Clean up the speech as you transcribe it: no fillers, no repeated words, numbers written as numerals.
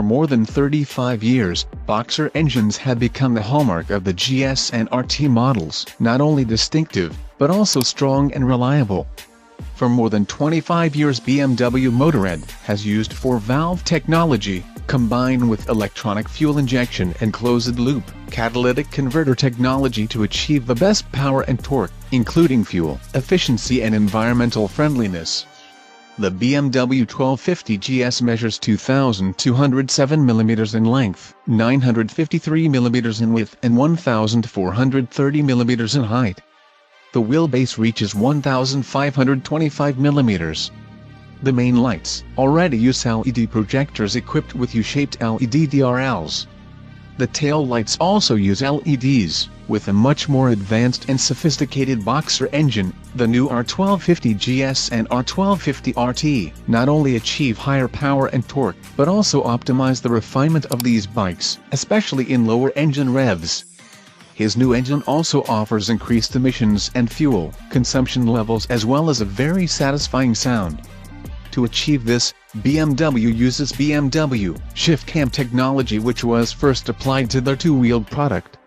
more than 35 years, boxer engines have become the hallmark of the GS and RT models. Not only distinctive, but also strong and reliable. For more than 25 years BMW Motorrad has used four-valve technology, combined with electronic fuel injection and closed-loop catalytic converter technology to achieve the best power and torque, including fuel efficiency and environmental friendliness. The BMW 1250 GS measures 2,207 mm in length, 953 mm in width and 1,430 mm in height. The wheelbase reaches 1,525 mm. The main lights already use LED projectors equipped with U-shaped LED DRLs. The tail lights also use LEDs, with a much more advanced and sophisticated boxer engine. The new R1250 GS and R1250 RT not only achieve higher power and torque, but also optimize the refinement of these bikes, especially in lower engine revs. His new engine also offers increased emissions and fuel consumption levels as well as a very satisfying sound. To achieve this, BMW uses BMW ShiftCam technology, which was first applied to their two-wheeled product.